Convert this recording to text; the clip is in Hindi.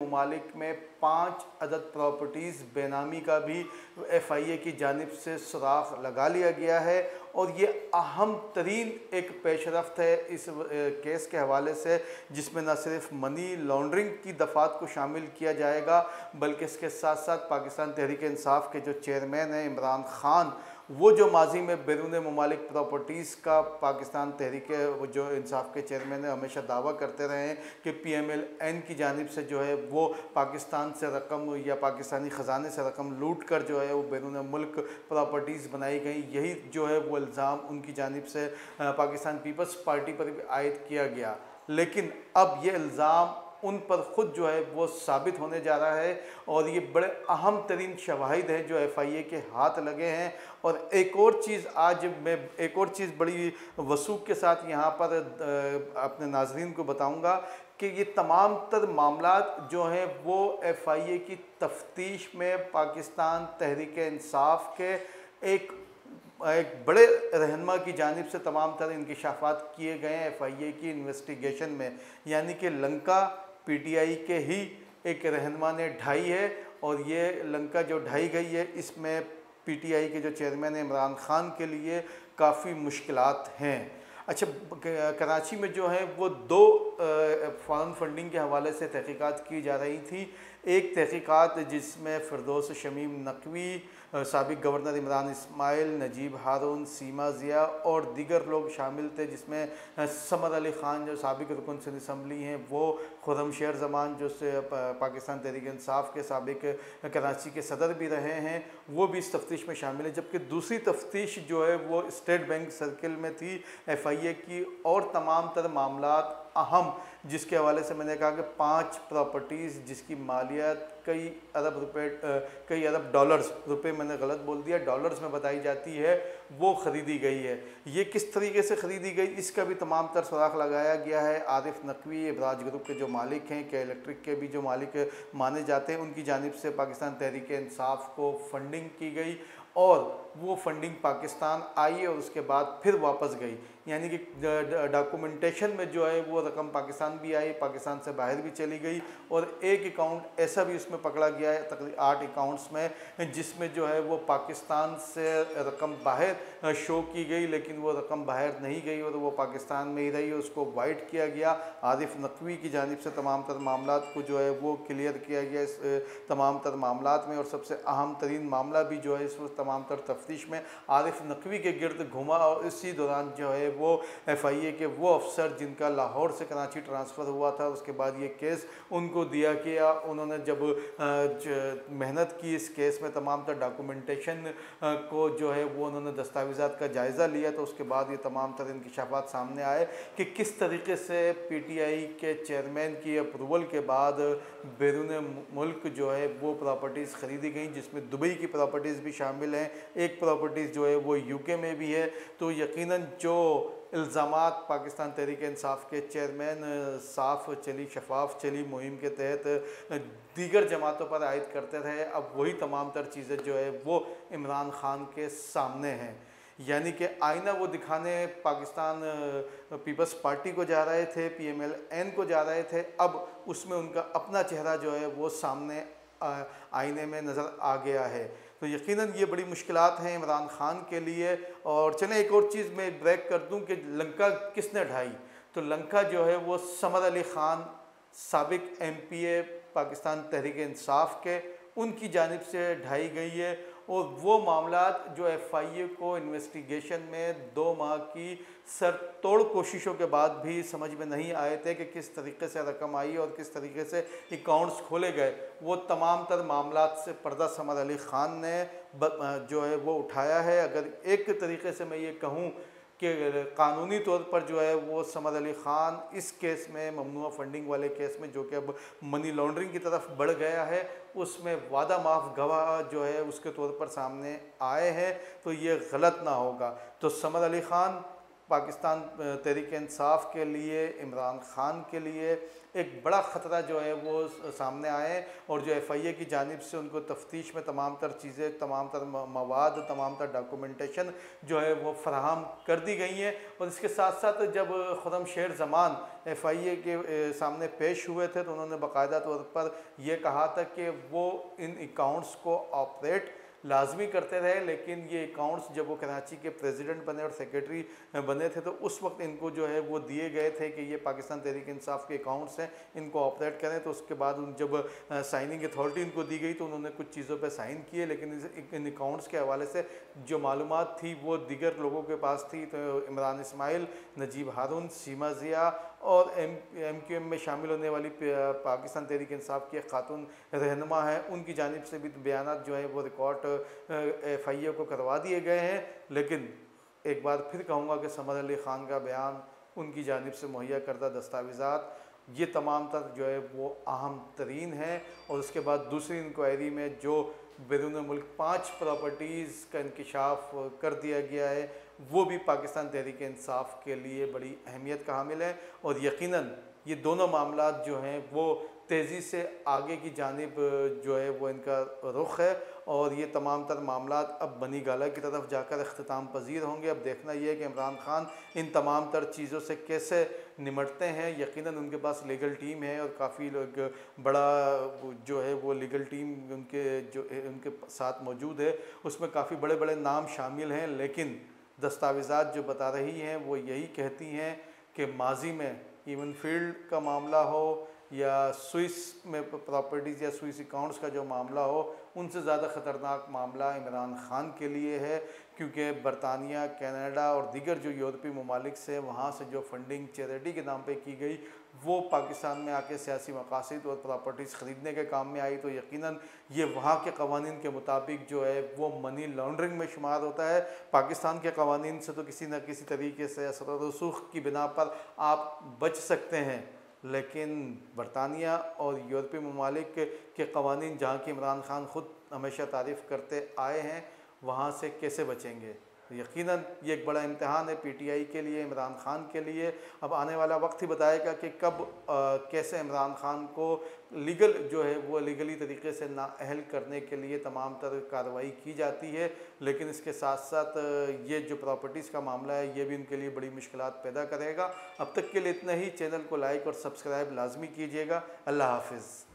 ममालिक में 5 अदद प्रॉपर्टीज़ बेनामी का भी FIA की जानिब से सुराख लगा लिया गया है और ये अहम तरीन एक पेशरफ्त है इस केस के हवाले से, जिसमें न सिर्फ मनी लॉन्ड्रिंग की दफ़ात को शामिल किया जाएगा बल्कि इसके साथ साथ पाकिस्तान तहरीक इंसाफ के जो चेयरमैन हैं इमरान ख़ान, वो जो माजी में बैरून ममालिक प्रॉपर्टीज़ का पाकिस्तान तहरीक जो इंसाफ के चेयरमैन हमेशा दावा करते रहे हैं कि PMLN की जानिब से जो है वो पाकिस्तान से रकम या पाकिस्तानी ख़जाने से रकम लूट कर जो है वो बैरून मुल्क प्रॉपर्टीज़ बनाई गई, यही जो है वो इल्ज़ाम उनकी जानिब से पाकिस्तान पीपल्स पार्टी पर भी आयद किया गया। लेकिन अब ये इल्ज़ाम उन पर ख़ुद जो है वो साबित होने जा रहा है और ये बड़े अहम तरीन शवाहिद हैं जो FIA के हाथ लगे हैं। और एक और चीज़ आज मैं एक और चीज़ बड़ी वसूख के साथ यहाँ पर अपने नाज़रीन को बताऊँगा कि ये तमाम तर मामलात जो हैं वो FIA की तफ्तीश में पाकिस्तान तहरीक इंसाफ के एक बड़े रहनुमा की जानिब से तमाम तरह इंकशाफात किए गए हैं FIA की इन्वेस्टिगेशन में, यानी कि लंका PTI के ही एक रहनुमा ने ढाई है और ये लंका जो ढाई गई है इसमें PTI के जो चेयरमैन इमरान ख़ान के लिए काफ़ी मुश्किलात हैं। अच्छा, कराची में जो है वो 2 फॉरेन फंडिंग के हवाले से तहकीकात की जा रही थी। एक तहकीकात जिसमें फिरदौस शमीम नकवी, साबिक गवर्नर इमरान इस्माइल, नजीब हारून, सीमा ज़िया और दीगर लोग शामिल थे, जिसमें समर अली ख़ान जो साबिक रुकन सिंध असम्बली हैं, वो खुर्रमशेर ज़मान जो से पाकिस्तान तहरीक इंसाफ के साबिक कराची के सदर भी रहे हैं, वो भी इस तफ्तीश में शामिल है। जबकि दूसरी तफ्तीश जो है वो स्टेट बैंक सर्किल में थी FIA की और तमाम तर मामलात अहम, जिसके हवाले से मैंने कहा कि 5 प्रॉपर्टीज़ जिसकी मालियत कई अरब डॉलर्स, रुपए मैंने गलत बोल दिया, डॉलर्स में बताई जाती है, वो ख़रीदी गई है। ये किस तरीके से ख़रीदी गई इसका भी तमाम तर सुराख लगाया गया है। आरिफ नकवी इबराज ग्रुप के जो मालिक हैं, के इलेक्ट्रिक के भी जो मालिक माने जाते हैं, उनकी जानिब से पाकिस्तान तहरीक इंसाफ को फ़ंडिंग की गई और वो फ़ंडिंग पाकिस्तान आई और उसके बाद फिर वापस गई, यानी कि डॉक्यूमेंटेशन में जो है वो रकम पाकिस्तान भी आई, पाकिस्तान से बाहर भी चली गई और एक अकाउंट ऐसा भी उसमें पकड़ा गया है, तकरीबन 8 अकाउंट्स में, जिसमें जो है वो पाकिस्तान से रकम बाहर शो की गई लेकिन वो रकम बाहर नहीं गई और वो पाकिस्तान में ही रही, उसको वाइट किया गया। आरिफ नकवी की जानिब से तमाम तर मामलात को जो है वो क्लियर किया गया इस तमाम तर मामलात में। और सबसे अहम तरीन मामला भी जो है इस वक्त तमाम तर तफ्तीश में आरिफ नकवी के गिर्द घुमा और इसी दौरान जो है वो FIA के वो अफसर जिनका लाहौर से कराची ट्रांसफ़र हुआ था, उसके बाद ये केस उनको दिया गया, उन्होंने जब मेहनत की इस केस में तमाम तर डॉक्यूमेंटेशन को जो है वो उन्होंने दस्तावेज़ात का जायज़ा लिया, तो उसके बाद ये तमाम तर इंकशाफात सामने आए कि किस तरीके से PTI के चेयरमैन की अप्रूवल के बाद बैरून मुल्क जो है वो प्रॉपर्टीज़ ख़रीदी गई, जिसमें दुबई की प्रॉपर्टीज़ भी शामिल हैं, एक प्रॉपर्टीज़ जो है वो UK में भी है। तो यकीनन जो इल्ज़ामात पाकिस्तान तहरीक इंसाफ के चेयरमैन साफ़ चली शफाफ चली मुहिम के तहत दीगर जमातों पर आयद करते रहे, अब वही तमाम तर चीज़ें जो है वो इमरान ख़ान के सामने हैं, यानी कि आईना वो दिखाने पाकिस्तान पीपल्स पार्टी को जा रहे थे, PMLN को जा रहे थे, अब उसमें उनका अपना चेहरा जो है वो सामने आईने में नज़र आ गया है। तो यकीनन ये बड़ी मुश्किलात हैं इमरान ख़ान के लिए। और चलें एक और चीज़ मैं ब्रेक कर दूं कि लंका किसने ढाई, तो लंका जो है वो समर अली ख़ान साबिक MPA पाकिस्तान तहरीक इंसाफ के, उनकी जानिब से ढाई गई है और वो मामलात जो FIA को इन्वेस्टिगेशन में 2 माह की सर तोड़ कोशिशों के बाद भी समझ में नहीं आए थे कि किस तरीके से रकम आई और किस तरीके से अकाउंट्स खोले गए, वो तमाम तर मामलात से पर्दा समर अली ख़ान ने जो है वो उठाया है। अगर एक तरीके से मैं ये कहूँ कि कानूनी तौर पर जो है वो समर अली ख़ान इस केस में, ममनुआ फंडिंग वाले केस में जो कि अब मनी लॉन्ड्रिंग की तरफ बढ़ गया है, उसमें वादा माफ़ गवाह जो है उसके तौर पर सामने आए हैं, तो ये गलत ना होगा। तो समर अली ख़ान पाकिस्तान तहरीक इंसाफ के लिए, इमरान खान के लिए एक बड़ा ख़तरा जो है वो सामने आए और जो FIA की जानिब से उनको तफ्तीश में तमाम तर चीज़ें, तमाम तर मवाद, तमाम तर डॉक्यूमेंटेशन जो है वो फराहम कर दी गई हैं। और इसके साथ साथ जब खुर्रमशेर ज़मान FIA के सामने पेश हुए थे तो उन्होंने बाकायदा तौर पर यह कहा था कि वो इन अकाउंट्स को ऑपरेट लाजमी करते रहे, लेकिन ये अकाउंट्स जब वो कराची के प्रेसिडेंट बने और सेक्रेटरी बने थे तो उस वक्त इनको जो है वो दिए गए थे कि ये पाकिस्तान तहरीक इंसाफ के अकाउंट्स हैं, इनको ऑपरेट करें। तो उसके बाद उन जब साइनिंग अथॉरिटी इनको दी गई तो उन्होंने कुछ चीज़ों पे साइन किए, लेकिन इन अकाउंट्स के हवाले से जो मालूमात थी वो दीगर लोगों के पास थी। तो इमरान इस्माइल, नजीब हारून, सीमा ज़िया और MQM में शामिल होने वाली पाकिस्तान तहरीक इंसाफ की खातून रहनुमा है, उनकी जानिब से भी बयानात जो है वो रिकॉर्ड FIA को करवा दिए गए हैं। लेकिन एक बार फिर कहूँगा कि समद अली ख़ान का बयान, उनकी जानिब से मुहैया करदा दस्तावेज़ात, ये तमाम तक जो है वो अहम तरीन है। और उसके बाद दूसरी इंक्वायरी में जो बैरून मुल्क 5 प्रॉपर्टीज़ का इंकशाफ कर दिया गया है, वो भी पाकिस्तान तहरीक इंसाफ के लिए बड़ी अहमियत का हामिल है। और यकीनन ये दोनों मामलात जो हैं वो तेज़ी से आगे की जानिब जो है वो इनका रुख है और ये तमाम तर मामलात अब बनी गाला की तरफ जाकर अख्तिताम पजीर होंगे। अब देखना ये है कि इमरान खान इन तमाम तर चीज़ों से कैसे निमटते हैं। यकीनन उनके पास लीगल टीम है और काफ़ी लोग बड़ा जो है वो लीगल टीम उनके साथ मौजूद है, उसमें काफ़ी बड़े बड़े नाम शामिल हैं। लेकिन दस्तावेज़ात जो बता रही हैं वो यही कहती हैं कि माजी में इवन फील्ड का मामला हो या स्विस में प्रॉपर्टीज़ या स्विस अकाउंट्स का जो मामला हो, उनसे ज़्यादा ख़तरनाक मामला इमरान खान के लिए है, क्योंकि बरतानिया, कनाडा और दीगर जो यूरोपीय ममालिक से वहाँ से जो फंडिंग चैरिटी के नाम पे की गई वो पाकिस्तान में आके सियासी मकासद और प्रॉपर्टीज़ ख़रीदने के काम में आई। तो यकीनन ये वहाँ के कवानीन के मुताबिक जो है वो मनी लॉन्ड्रिंग में शुमार होता है। पाकिस्तान के कवानीन से तो किसी न किसी तरीके से असर रसूख की बिना पर आप बच सकते हैं, लेकिन बरतानिया और यूरोपीय ममालिक के कवानीन जहाँ की इमरान खान ख़ुद हमेशा तारीफ़ करते आए हैं, वहाँ से कैसे बचेंगे। यकीनन ये एक बड़ा इम्तहान है PTI के लिए, इमरान खान के लिए। अब आने वाला वक्त ही बताएगा कि कब कैसे इमरान खान को लीगल जो है वो लीगली तरीके से नाअहल करने के लिए तमाम तर कार्रवाई की जाती है। लेकिन इसके साथ साथ ये जो प्रॉपर्टीज़ का मामला है ये भी इनके लिए बड़ी मुश्किलात पैदा करेगा। अब तक के लिए इतना ही। चैनल को लाइक और सब्सक्राइब लाजमी कीजिएगा। अल्लाह हाफिज़।